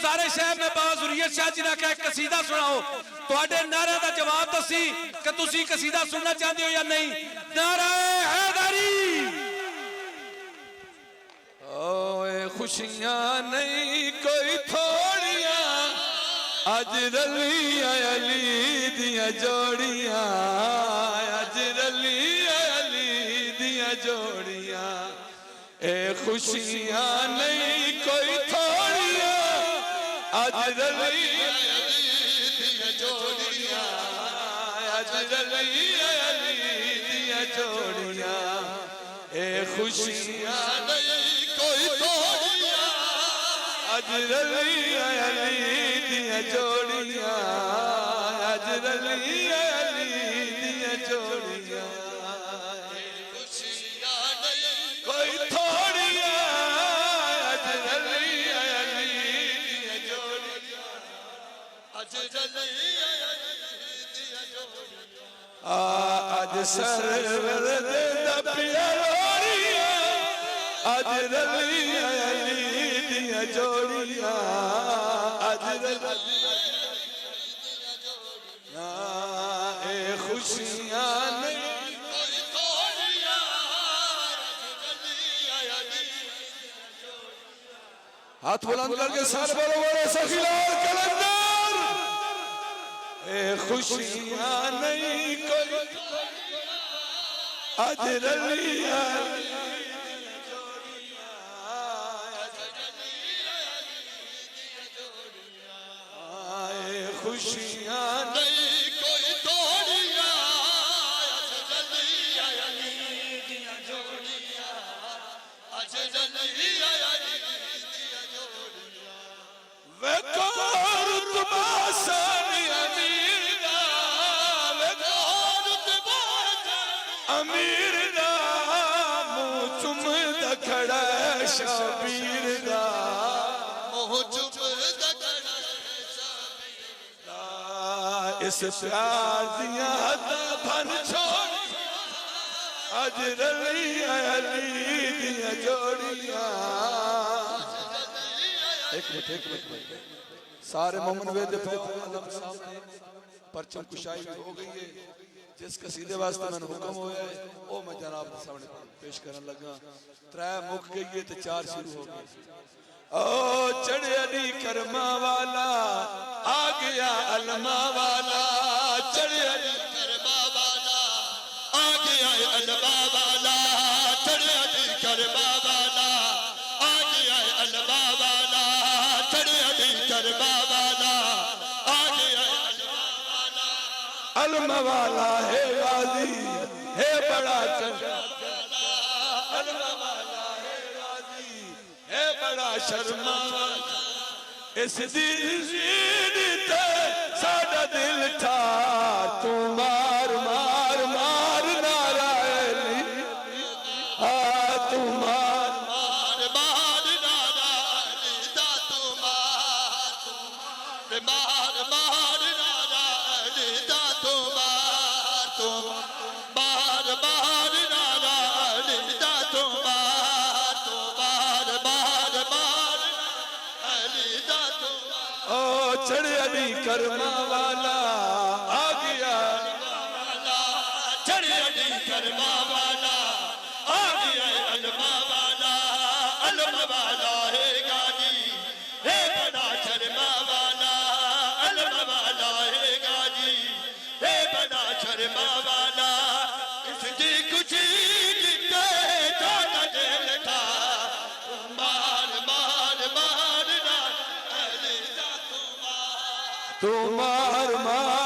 गुजारिश है मैं बाजुरियत शाह जी ने कहा कसीदा सुनाओ तुहाडे नारे का जवाब दसी कि तुसी कसीदा सुनना चाहते हो या नहीं। नारा हैदरी। ओए खुशियां नहीं कोई थोड़ियां अज रलियां अली दियां जोड़ियां अज रलियां अली दियां जोड़ियां ए खुशियां नहीं कोई थोड़ियां अज रलियां अली दियां जोड़ियां अज रलियां अली दियां जोड़ियां ए खुशियां नहीं कोई थोड़ियां अज रलियां अली दियां जोड़ियां अज रलियां अली दियां जोड़ियां खुशियां नहीं कोई थोड़ियां अज रलियां अली दियां जोड़ियां अज रलियां अली दियां जोड़ियां अज सरवर दे दबिया लोड़ियां अज रलियां अली दियां जोड़ियां अज रलियां ए खुशियां नहीं कोई थोड़ियां हाथ बुलंद करके सारे बोलो बोलो सखीलाल कलंदर ए खुशियां नहीं कोई अज रलियां खुशियां नहीं कोई तोड़ियां अज रलियां अली दियां जोड़ियां अज रलियां अली दियां जोड़ियां वे रुतबा सानी अमीर दा वे रुतबा अमीर दा मुंह चुमदा खड़ा शबीर दा मुंह चुमदा इस प्यार दिया फन छोड़ अज रलियां अली दियां जोड़ियां एक मिनट सारे मोमन वेद परचम कुशाई हो गई है। जिस कसीदे वास्ते मैंने हुक्म होया है वो मैं जनाब के सामने पेश करने लगा। त्रै मुक गई है तो चार शुरू हो गई। ओ चढ़ अली करमा वाला आ गया अलमा वाला चढ़ अली करमा वाला आ गया अलमा वाला चढ़ अली करमा वाला आ गया अलमा वाला चढ़ अली करमा वाला आ गया अलमा वाला है गाजी है बड़ा अलमा वाला है गाजी है बड़ा शर्मा इस दिल ते साडा दिल था तू मार मार मार नारा अली तू मार मार मार नारा अली दा तू मार मार मार नारा अली दा तू मार मार नारा अली दा तू मार मार मार अली दा तू ओ चढ़ अली करमा वाला आ गया चढ़ अली करमा वाला आ गया अलमा वाला है गाजी है बड़ा शर्मा वाला अलमा वाला है गाजी है बड़ा शर्मा वाला इसकी खुशी लिखे जाना दिल था मार मार मार तू मार मार